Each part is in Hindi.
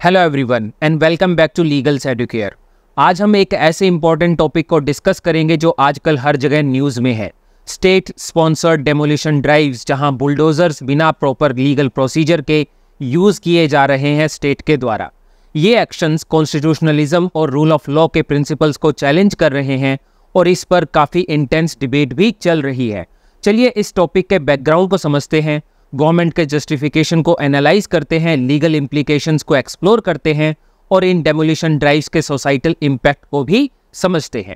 Hello everyone and welcome back to legals educare. आज हम एक ऐसे इंपॉर्टेंट टॉपिक को डिस्कस करेंगे जो आजकल हर जगह न्यूज़ में है। स्टेट स्पॉन्सर्ड डेमोलिशन ड्राइव्स, जहां बुलडोजर्स बिना प्रॉपर लीगल प्रोसीजर के यूज़ किए जा रहे हैं स्टेट के द्वारा। ये एक्शंस कॉन्स्टिट्यूशनलिज्म और रूल ऑफ लॉ के प्रिंसिपल्स को चैलेंज कर रहे हैं और इस पर काफ़ी इंटेंस डिबेट भी चल रही है। चलिए इस टॉपिक के बैकग्राउंड को समझते हैं, गवर्नमेंट के जस्टिफिकेशन को एनालाइज करते हैं, लीगल इम्प्लीकेशंस को एक्सप्लोर करते हैं और इन डेमोलिशन ड्राइव्स के सोसाइटल इम्पैक्ट को भी समझते हैं।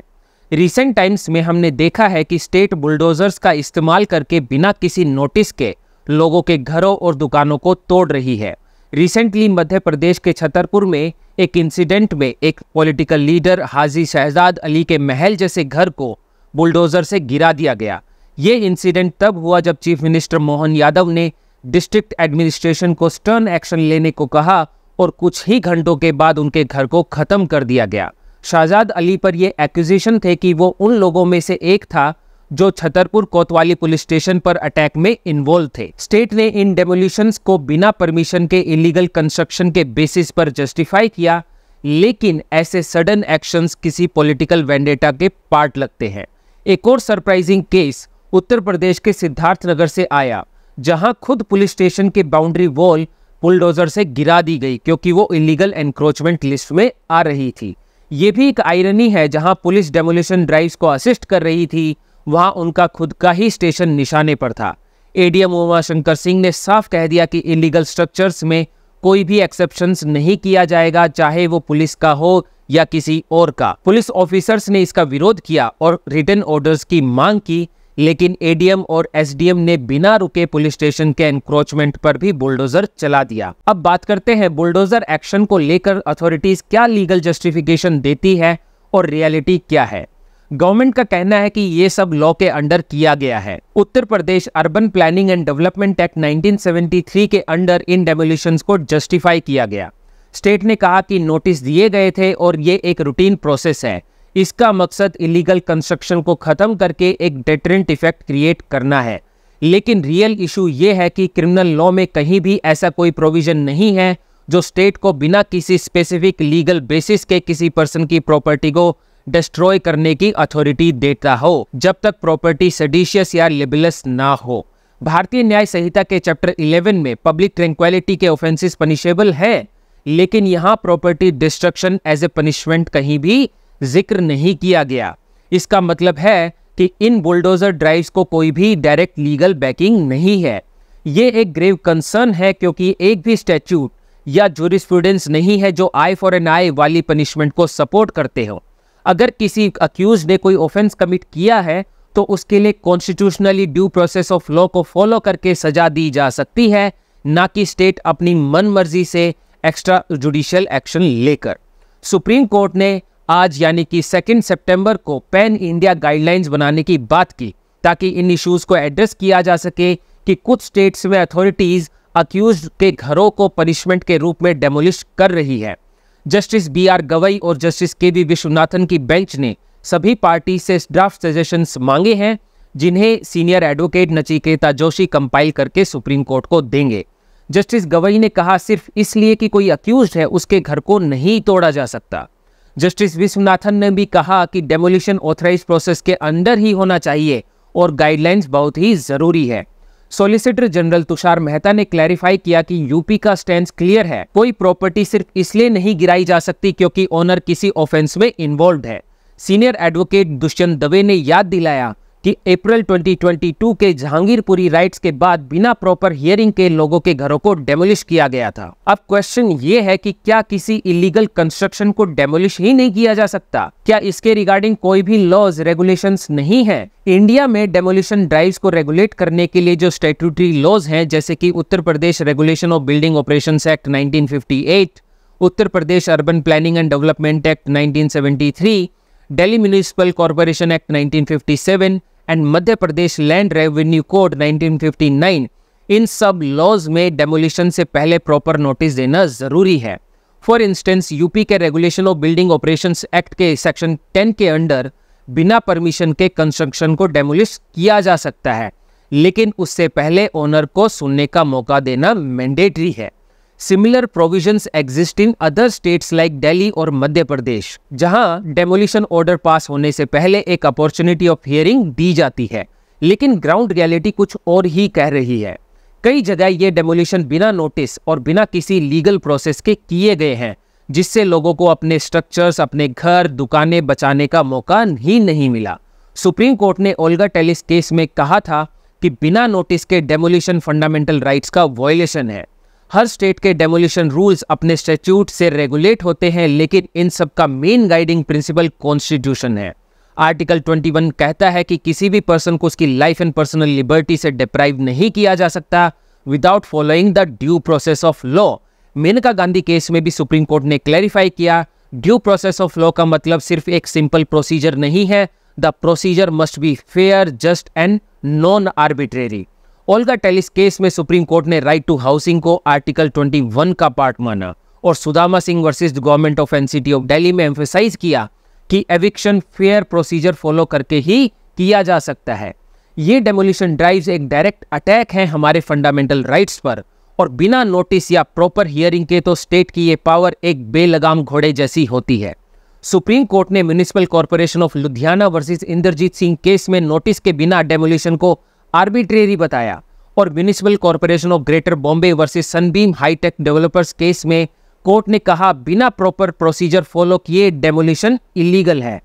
रिसेंट टाइम्स में हमने देखा है कि स्टेट बुलडोजर्स का इस्तेमाल करके बिना किसी नोटिस के लोगों के घरों और दुकानों को तोड़ रही है। रिसेंटली मध्य प्रदेश के छतरपुर में एक इंसिडेंट में एक पॉलिटिकल लीडर हाजी शहजाद अली के महल जैसे घर को बुलडोजर से गिरा दिया गया। ये इंसिडेंट तब हुआ जब चीफ मिनिस्टर मोहन यादव ने डिस्ट्रिक्ट एडमिनिस्ट्रेशन को स्टर्न एक्शन लेने को कहा और कुछ ही घंटों के बाद उनके घर को खत्म कर दिया गया। शहजाद अली पर यह एक्यूजेशन थे कि वो उन लोगों में से एक था जो छतरपुर कोतवाली पुलिस स्टेशन पर अटैक में इन्वॉल्व थे। स्टेट ने इन डेमोलिशंस को बिना परमिशन के इलीगल कंस्ट्रक्शन के बेसिस पर जस्टिफाई किया, लेकिन ऐसे सडन एक्शंस किसी पॉलिटिकल वेंडेटा के पार्ट लगते हैं। एक और सरप्राइजिंग केस उत्तर प्रदेश के सिद्धार्थनगर से आया, जहां खुद पुलिस स्टेशन के बाउंड्री वॉल बुलडोजर से गिरा दी गई क्योंकि वो इलीगल एनक्रोचमेंट लिस्ट में आ रही थी। ये भी एक आयरनी है, जहां पुलिस डेमोलिशन ड्राइव्स को असिस्ट कर रही थी, वहां उनका खुद का ही स्टेशन निशाने पर था। एडीएम उमाशंकर सिंह ने साफ कह दिया कि इलीगल स्ट्रक्चर्स में कोई भी एक्सेप्शंस नहीं किया जाएगा, चाहे वो पुलिस का हो या किसी और का। पुलिस ऑफिसर्स ने इसका विरोध किया और रिटन ऑर्डर्स की मांग की, लेकिन एडीएम और एसडीएम ने बिना रुके पुलिस स्टेशन के एनक्रोचमेंट पर भी बुलडोजर चला दिया। अब बात करते हैं बुलडोजर एक्शन को लेकर अथॉरिटीज क्या लीगल जस्टिफिकेशन देती है और रियलिटी क्या है। गवर्नमेंट का कहना है कि ये सब लॉ के अंडर किया गया है। Uttar Pradesh urban planning and development act 1973 के अंडर इन डेमोलिशंस को जस्टिफाई किया गया। स्टेट ने कहा कि नोटिस दिए गए थे और ये एक रूटीन प्रोसेस है। इसका मकसद इलीगल कंस्ट्रक्शन को खत्म करके एक डेटरेंट इफेक्ट क्रिएट करना है। लेकिन रियल इशू ये है कि क्रिमिनल लॉ में कहीं भी ऐसा कोई प्रोविजन नहीं है जो स्टेट को बिना किसी स्पेसिफिक लीगल बेसिस के किसी पर्सन की प्रॉपर्टी को डिस्ट्रॉय करने की अथॉरिटी देता हो, जब तक प्रॉपर्टी सेडिशियस या लिबेलस ना हो। भारतीय न्याय संहिता के चैप्टर 11 में पब्लिक ट्रैंक्विलिटी के ऑफेंसेस पनिशेबल है, लेकिन यहाँ property destruction as a punishment कहीं भी जिक्र नहीं किया गया। इसका मतलब है कि इन बुलडोजर ड्राइव्स को कोई भी डायरेक्ट लीगल बैकिंग नहीं है। ये एक ग्रेव कंसर्न है क्योंकि एक भी स्टैट्यूट या जूरिस्प्रूडेंस नहीं है जो आई फॉर एन आई वाली पनिशमेंट को सपोर्ट करते हो। अगर किसी अक्यूज ने कोई ऑफेंस कमिट किया है तो उसके लिए constitutionally due process of law को फॉलो करके सजा दी जा सकती है, ना कि स्टेट अपनी मन मर्जी से एक्स्ट्रा जुडिशियल एक्शन लेकर। सुप्रीम कोर्ट ने आज यानी कि 2 सितंबर को पैन इंडिया गाइडलाइंस बनाने की बात की, ताकि इन इश्यूज को एड्रेस किया जा सके कि कुछ स्टेट्स में अथॉरिटीज अक्यूज्ड के घरों को पनिशमेंट के रूप में डेमोलिश कर रही है। जस्टिस BR गवई और जस्टिस KV विश्वनाथन की बेंच ने सभी पार्टी से ड्राफ्ट सजेशंस मांगे हैं, जिन्हें senior advocate Nachiketa Joshi compile करके सुप्रीम कोर्ट को देंगे। जस्टिस गवई ने कहा सिर्फ इसलिए कि कोई अक्यूज्ड है उसके घर को नहीं तोड़ा जा सकता। जस्टिस विश्वनाथन ने भी कहा कि डेमोलिशन ऑथराइज प्रोसेस के अंदर ही होना चाहिए और गाइडलाइंस बहुत ही जरूरी है। सॉलिसिटर जनरल तुषार मेहता ने क्लैरिफाई किया कि यूपी का स्टैंड क्लियर है, कोई प्रॉपर्टी सिर्फ इसलिए नहीं गिराई जा सकती क्योंकि ओनर किसी ऑफेंस में इन्वॉल्व है। सीनियर एडवोकेट दुष्यंत दवे ने याद दिलाया कि अप्रैल 2022 के जहांगीरपुरी राइट्स के बाद बिना प्रॉपर हियरिंग के लोगों के घरों को डेमोलिश किया गया था। अब क्वेश्चन ये है कि क्या किसी इलीगल कंस्ट्रक्शन को डेमोलिश ही नहीं किया जा सकता? क्या इसके रिगार्डिंग कोई भी लॉज रेगुलेशंस नहीं है? इंडिया में डेमोलिशन ड्राइव्स को रेगुलेट करने के लिए जो स्टैट्यूटरी लॉज हैं, जैसे कि Uttar Pradesh regulation of building operations act 1958, Uttar Pradesh urban planning and development act 1973, Delhi municipal corporation act 1957 and Madhya Pradesh land revenue code 1959, इन सब लॉज में डेमोलिशन से पहले प्रॉपर नोटिस देना जरूरी है। फॉर इंस्टेंस यूपी के regulation of building operations act के सेक्शन 10 के अंडर बिना परमिशन के कंस्ट्रक्शन को डेमोलिश किया जा सकता है, लेकिन उससे पहले ओनर को सुनने का मौका देना मैंडेटरी है। Similar provisions exist in other states like Delhi और मध्य प्रदेश, जहां डेमोलिशन ऑर्डर पास होने से पहले एक अपॉर्चुनिटी ऑफ हियरिंग दी जाती है, लेकिन ग्राउंड रियलिटी कुछ और ही कह रही है। कई जगह ये डेमोलिशन बिना नोटिस और बिना किसी लीगल प्रोसेस के किए गए हैं, जिससे लोगों को अपने स्ट्रक्चर्स, अपने घर, दुकानें बचाने का मौका ही नहीं मिला। सुप्रीम कोर्ट ने ओल्गा टेलिस केस में कहा था कि बिना नोटिस के डेमोलिशन फंडामेंटल राइट्स का वायलेशन है। हर स्टेट के डेमोलिशन रूल्स अपने स्टैट्यूट से रेगुलेट होते हैं, लेकिन इन सब का मेन गाइडिंग प्रिंसिपल कॉन्स्टिट्यूशन है। आर्टिकल 21 कहता है कि किसी भी पर्सन को उसकी लाइफ एंड पर्सनल लिबर्टी से डिप्राइव नहीं किया जा सकता without following the due process of law. Maneka Gandhi case में भी सुप्रीम कोर्ट ने क्लैरिफाई किया, ड्यू प्रोसेस ऑफ लॉ का मतलब सिर्फ एक सिंपल प्रोसीजर नहीं है, the procedure must be fair, just and non arbitrary. Olga Tellis case में सुप्रीम कोर्ट ने राइट टू हाउसिंग को आर्टिकल 21 का पार्ट माना और Sudama Singh versus government of NCT of Delhi में एम्फेसाइज किया कि एविक्शन फेयर प्रोसीजर फॉलो करके ही किया जा सकता है। ये डेमोलिशन ड्राइव्स एक डायरेक्ट अटैक हैं हमारे फंडामेंटल राइट्स पर, और बिना नोटिस या प्रॉपर हियरिंग के तो स्टेट की ये पावर एक बेलगाम घोड़े जैसी होती है। सुप्रीम कोर्ट ने municipal corporation of Ludhiana versus Inderjit Singh case में नोटिस के बिना डेमोलिशन को आर्बिट्रेरी बताया, और municipal corporation of greater Bombay versus Sunbeam Hightech Developers case में कोर्ट ने कहा बिना प्रॉपर प्रोसीजर फॉलो किए डेमोलिशन इलीगल है।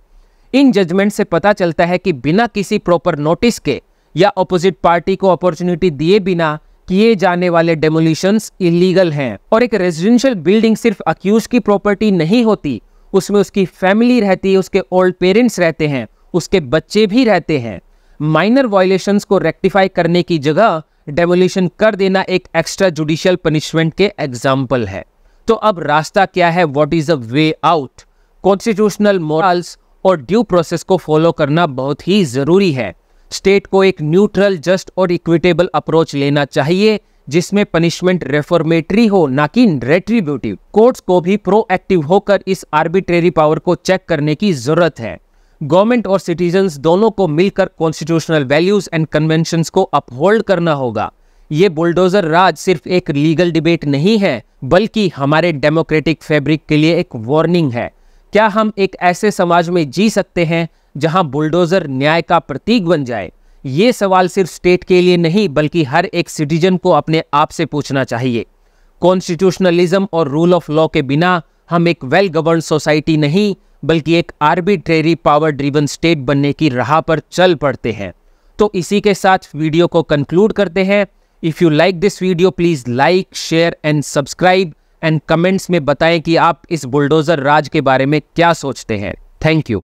इन जजमेंट से पता चलता है कि बिना किसी प्रॉपर नोटिस के या अपोजिट पार्टी को अपॉर्चुनिटी दिए बिना किए जाने वाले डेमोलिशंस इलीगल हैं। और एक रेजिडेंशियल बिल्डिंग सिर्फ अक्यूज की प्रॉपर्टी नहीं होती, उसमें उसकी फैमिली रहती है, उसके ओल्ड पेरेंट्स रहते हैं, उसके बच्चे भी रहते हैं। माइनर वायलेशंस को रेक्टिफाई करने की जगह डेमोलिशन कर देना एक एक्स्ट्रा जुडिशियल पनिशमेंट के एग्जाम्पल है। तो अब रास्ता क्या है? What is the way out? Constitutional morals और ड्यू प्रोसेस को फॉलो करना बहुत ही जरूरी है। स्टेट को एक न्यूट्रल, जस्ट और इक्विटेबल अप्रोच लेना चाहिए, जिसमें पनिशमेंट रेफॉर्मेटरी हो, ना कि रेट्रीब्यूटिव। कोर्ट्स को भी प्रोएक्टिव होकर इस आर्बिट्रेरी पावर को चेक करने की जरूरत है। गवर्नमेंट और सिटीजन्स दोनों को मिलकर कॉन्स्टिट्यूशनल वैल्यूज एंड कन्वेंशंस को अपहोल्ड करना होगा। ये बुलडोजर राज सिर्फ एक लीगल डिबेट नहीं है, बल्कि हमारे डेमोक्रेटिक फैब्रिक के लिए एक वार्निंग है। क्या हम एक ऐसे समाज में जी सकते हैं जहां बुलडोजर न्याय का प्रतीक बन जाए? ये सवाल सिर्फ स्टेट के लिए नहीं, बल्कि हर एक सिटीजन को अपने आप से पूछना चाहिए। कॉन्स्टिट्यूशनलिज्म और रूल ऑफ लॉ के बिना हम एक वेल गवर्न सोसाइटी नहीं, बल्कि एक आर्बिट्रेरी पावर ड्रिवन स्टेट बनने की राह पर चल पड़ते हैं। तो इसी के साथ वीडियो को कंक्लूड करते हैं। If you like this video, please like, share and subscribe, and comments में बताएं कि आप इस बुलडोजर राज के बारे में क्या सोचते हैं। Thank you.